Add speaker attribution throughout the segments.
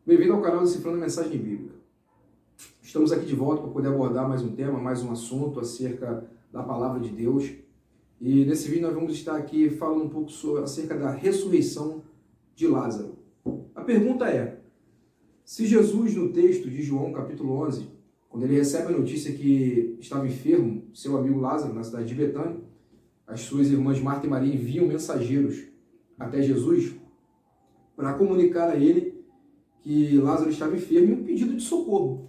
Speaker 1: Bem-vindo ao canal Decifrando a Mensagem Bíblica. Estamos aqui de volta para poder abordar mais um tema, mais um assunto acerca da Palavra de Deus. E nesse vídeo nós vamos estar aqui falando um pouco acerca da ressurreição de Lázaro. A pergunta é, se Jesus no texto de João capítulo 11, quando ele recebe a notícia que estava enfermo, seu amigo Lázaro, na cidade de Betânia, as suas irmãs Marta e Maria enviam mensageiros até Jesus para comunicar a ele que Lázaro estava enfermo e um pedido de socorro.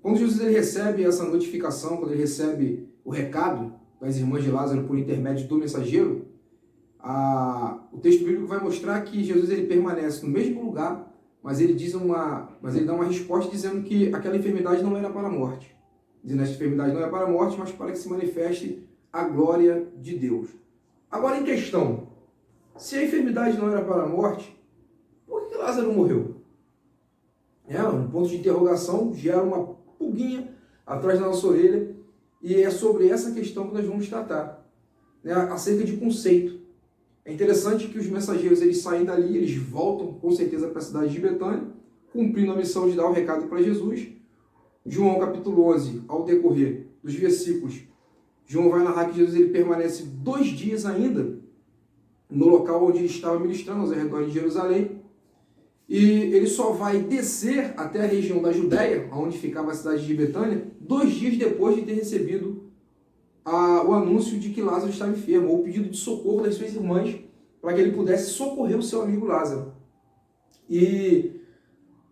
Speaker 1: Quando Jesus ele recebe essa notificação, quando ele recebe o recado das irmãs de Lázaro por intermédio do mensageiro, o texto bíblico vai mostrar que Jesus ele permanece no mesmo lugar, mas ele dá uma resposta dizendo que aquela enfermidade não era para a morte. Dizendo que essa enfermidade não é para a morte, mas para que se manifeste a glória de Deus. Agora em questão, se a enfermidade não era para a morte, por que Lázaro morreu? Um ponto de interrogação gera uma pulguinha atrás da nossa orelha, e é sobre essa questão que nós vamos tratar, acerca de conceito. É interessante que os mensageiros eles saem dali, eles voltam com certeza para a cidade de Betânia, cumprindo a missão de dar o recado para Jesus. João capítulo 11, ao decorrer dos versículos, João vai narrar que Jesus ele permanece 2 dias ainda no local onde ele estava ministrando, aos arredores de Jerusalém, e ele só vai descer até a região da Judéia, onde ficava a cidade de Betânia, 2 dias depois de ter recebido o anúncio de que Lázaro estava enfermo, ou o pedido de socorro das suas irmãs, para que ele pudesse socorrer o seu amigo Lázaro. E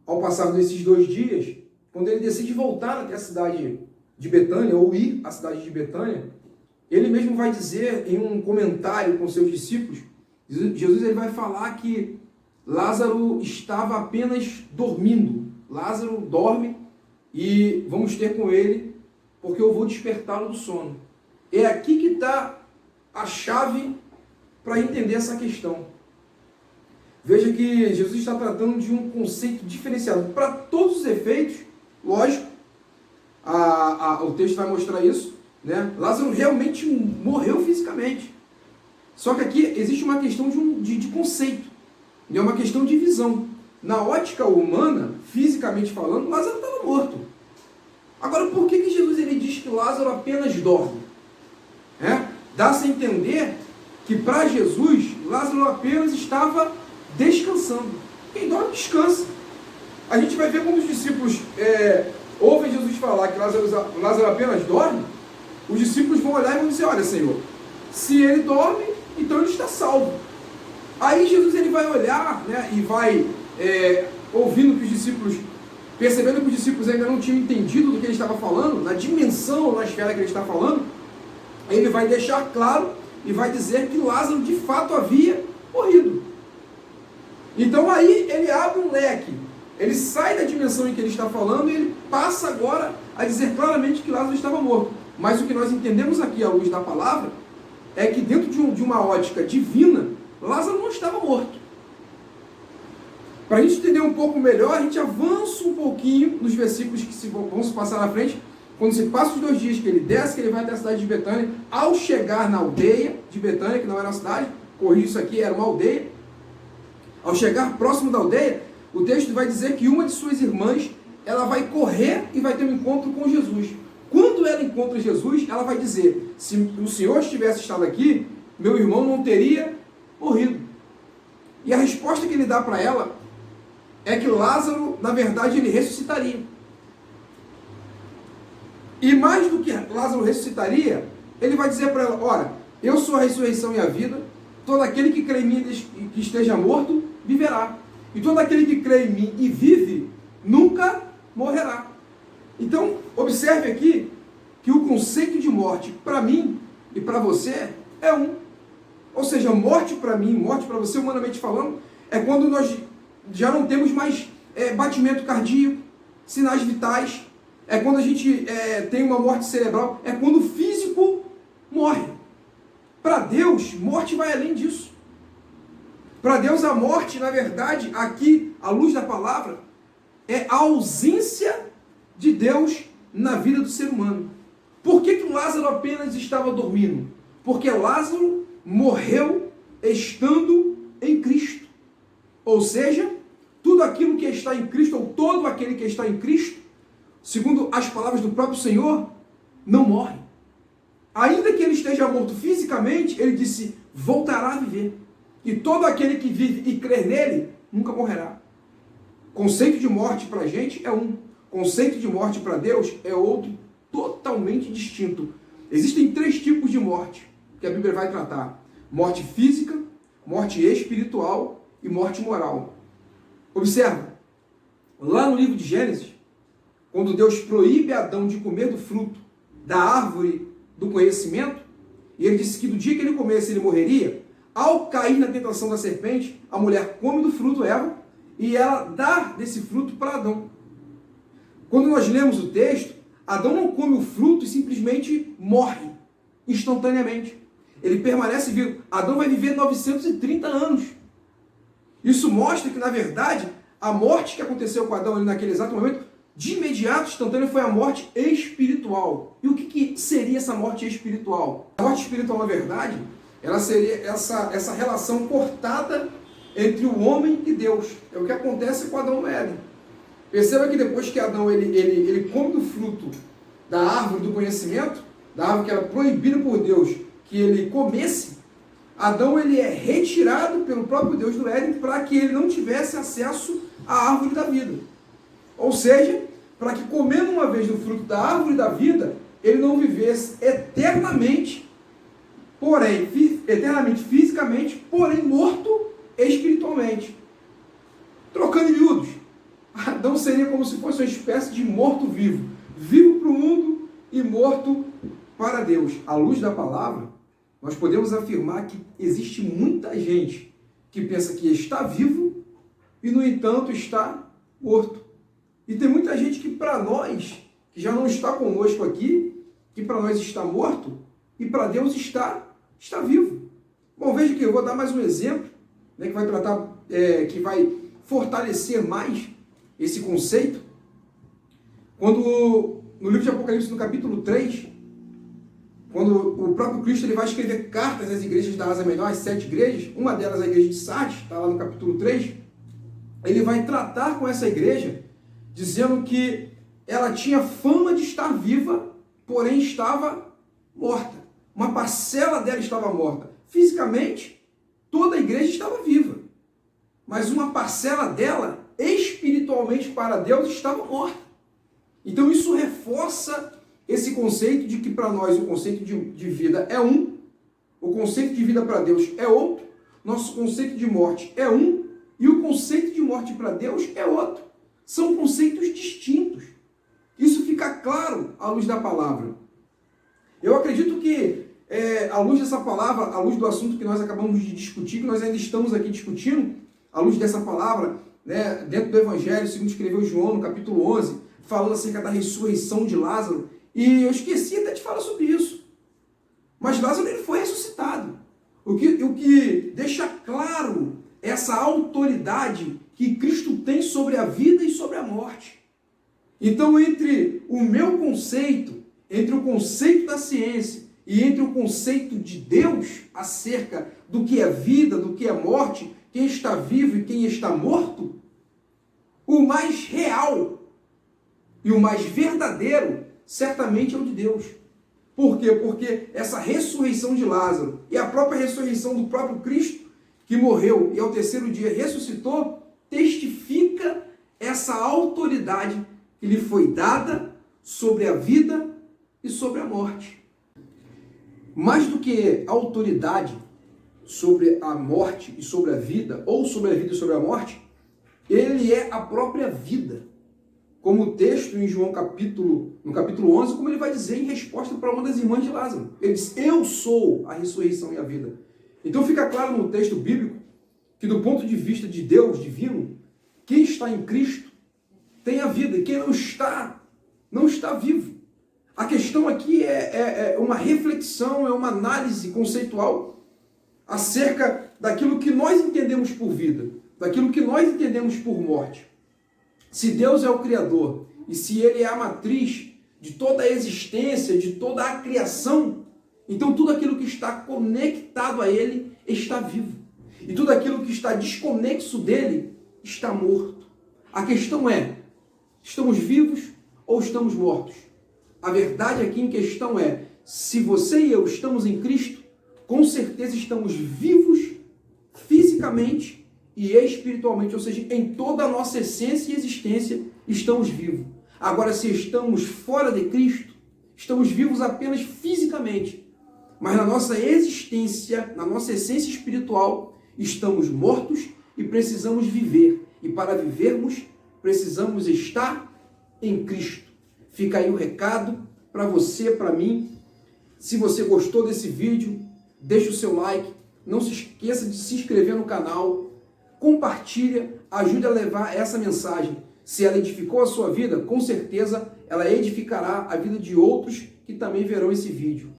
Speaker 1: ao passar desses 2 dias, quando ele decide voltar até a cidade de Betânia, ou ir à cidade de Betânia, ele mesmo vai dizer em um comentário com seus discípulos, Jesus ele vai falar que Lázaro estava apenas dormindo. Lázaro dorme e vamos ter com ele, porque eu vou despertá-lo do sono. É aqui que está a chave para entender essa questão. Veja que Jesus está tratando de um conceito diferenciado. Para todos os efeitos, lógico, o texto vai mostrar isso, Lázaro realmente morreu fisicamente. Só que aqui existe uma questão de conceito. É uma questão de visão. Na ótica humana, fisicamente falando, Lázaro estava morto. Agora, por que Jesus ele diz que Lázaro apenas dorme? Dá-se a entender que para Jesus, Lázaro apenas estava descansando. Quem dorme, descansa. A gente vai ver quando os discípulos ouvem Jesus falar que Lázaro apenas dorme, os discípulos vão olhar e vão dizer, olha, Senhor, se ele dorme, então ele está salvo. Aí Jesus ele vai olhar, e vai ouvindo que os discípulos, percebendo que os discípulos ainda não tinham entendido do que ele estava falando, na dimensão, na esfera que ele está falando, ele vai deixar claro e vai dizer que Lázaro de fato havia morrido. Então aí ele abre um leque, ele sai da dimensão em que ele está falando e ele passa agora a dizer claramente que Lázaro estava morto. Mas o que nós entendemos aqui à luz da palavra é que dentro de uma ótica divina, Lázaro não estava morto. Para a gente entender um pouco melhor, a gente avança um pouquinho nos versículos que vão se passar na frente. Quando se passa os 2 dias que ele desce, que ele vai até a cidade de Betânia, ao chegar na aldeia de Betânia, que não era uma cidade, corrija isso aqui, era uma aldeia. Ao chegar próximo da aldeia, o texto vai dizer que uma de suas irmãs, ela vai correr e vai ter um encontro com Jesus. Quando ela encontra Jesus, ela vai dizer, se o Senhor tivesse estado aqui, meu irmão não teria morrido. E a resposta que ele dá para ela é que Lázaro, na verdade, ele ressuscitaria. E mais do que Lázaro ressuscitaria, ele vai dizer para ela, olha, eu sou a ressurreição e a vida, todo aquele que crê em mim e que esteja morto, viverá. E todo aquele que crê em mim e vive, nunca morrerá. Então, observe aqui que o conceito de morte, para mim e para você, é um. Ou seja, morte para mim, morte para você, humanamente falando, é quando nós já não temos mais batimento cardíaco, sinais vitais, é quando a gente tem uma morte cerebral, é quando o físico morre. Para Deus, morte vai além disso. Para Deus, a morte, na verdade, aqui, à luz da palavra, é a ausência de Deus na vida do ser humano. Por que Lázaro apenas estava dormindo? Porque Lázaro morreu estando em Cristo. Ou seja, tudo tudo aquilo que está em Cristo, ou todo aquele que está em Cristo, segundo as palavras do próprio Senhor, não morre. Ainda que ele esteja morto fisicamente, ele disse, voltará a viver. E todo aquele que vive e crer nele, nunca morrerá. Conceito de morte para a gente é um. Conceito de morte para Deus é outro, totalmente distinto. Existem 3 tipos de morte que a Bíblia vai tratar. Morte física, morte espiritual e morte moral. Observa, lá no livro de Gênesis, quando Deus proíbe Adão de comer do fruto da árvore do conhecimento, e ele disse que do dia que ele comesse ele morreria, ao cair na tentação da serpente, a mulher come do fruto, Eva, e ela dá desse fruto para Adão. Quando nós lemos o texto, Adão não come o fruto e simplesmente morre instantaneamente. Ele permanece vivo. Adão vai viver 930 anos. Isso mostra que, na verdade, a morte que aconteceu com Adão ali naquele exato momento, de imediato, instantânea, foi a morte espiritual. E o que seria essa morte espiritual? A morte espiritual, na verdade, ela seria essa relação cortada entre o homem e Deus. É o que acontece com Adão no Éden. Perceba que depois que Adão ele come do fruto da árvore do conhecimento, da árvore que era proibida por Deus que ele comesse, Adão ele é retirado pelo próprio Deus do Éden para que ele não tivesse acesso à árvore da vida. Ou seja, para que comendo uma vez do fruto da árvore da vida, ele não vivesse eternamente, porém, eternamente fisicamente, porém morto espiritualmente. Trocando em miúdos, Adão seria como se fosse uma espécie de morto-vivo, vivo para o mundo e morto para Deus. À luz da palavra, nós podemos afirmar que existe muita gente que pensa que está vivo e, no entanto, está morto. E tem muita gente que, para nós, que já não está conosco aqui, que para nós está morto e para Deus está vivo. Bom, veja que eu vou dar mais um exemplo, né, que vai tratar, que vai fortalecer mais esse conceito. Quando, no livro de Apocalipse, no capítulo 3, quando o próprio Cristo ele vai escrever cartas às igrejas da Ásia Menor, às 7 igrejas, uma delas a igreja de Sardes, está lá no capítulo 3, ele vai tratar com essa igreja, dizendo que ela tinha fama de estar viva, porém estava morta. Uma parcela dela estava morta. Fisicamente, toda a igreja estava viva. Mas uma parcela dela, espiritualmente para Deus, estava morta. Então isso reforça esse conceito de que para nós o conceito de vida é um, o conceito de vida para Deus é outro, nosso conceito de morte é um, e o conceito de morte para Deus é outro. São conceitos distintos. Isso fica claro à luz da palavra. Eu acredito que, à luz dessa palavra, à luz do assunto que nós acabamos de discutir, que nós ainda estamos aqui discutindo, à luz dessa palavra, né, dentro do Evangelho, segundo escreveu João, no capítulo 11, falando acerca da ressurreição de Lázaro, e eu esqueci até de falar sobre isso. Mas Lázaro ele foi ressuscitado. O que deixa claro essa autoridade que Cristo tem sobre a vida e sobre a morte. Então, entre o meu conceito, entre o conceito da ciência e entre o conceito de Deus acerca do que é vida, do que é morte, quem está vivo e quem está morto, o mais real e o mais verdadeiro certamente é o de Deus. Por quê? Porque essa ressurreição de Lázaro e a própria ressurreição do próprio Cristo, que morreu e ao terceiro dia ressuscitou, testifica essa autoridade que lhe foi dada sobre a vida e sobre a morte. Mais do que autoridade sobre a morte e sobre a vida, ou sobre a vida e sobre a morte, ele é a própria vida. Como o texto em João no capítulo 11, como ele vai dizer em resposta para uma das irmãs de Lázaro. Ele diz, eu sou a ressurreição e a vida. Então fica claro no texto bíblico que do ponto de vista de Deus divino, quem está em Cristo tem a vida, e quem não está vivo. A questão aqui é uma reflexão, é uma análise conceitual acerca daquilo que nós entendemos por vida, daquilo que nós entendemos por morte. Se Deus é o Criador e se Ele é a matriz de toda a existência, de toda a criação, então tudo aquilo que está conectado a Ele está vivo. E tudo aquilo que está desconexo dele está morto. A questão é, estamos vivos ou estamos mortos? A verdade aqui em questão é, se você e eu estamos em Cristo, com certeza estamos vivos fisicamente e espiritualmente, ou seja, em toda a nossa essência e existência estamos vivos. Agora, se estamos fora de Cristo, estamos vivos apenas fisicamente, mas na nossa existência, na nossa essência espiritual, estamos mortos e precisamos viver. E para vivermos, precisamos estar em Cristo. Fica aí o recado para você, para mim. Se você gostou desse vídeo, deixa o seu like. Não se esqueça de se inscrever no canal. Compartilha, ajude a levar essa mensagem. Se ela edificou a sua vida, com certeza ela edificará a vida de outros que também verão esse vídeo.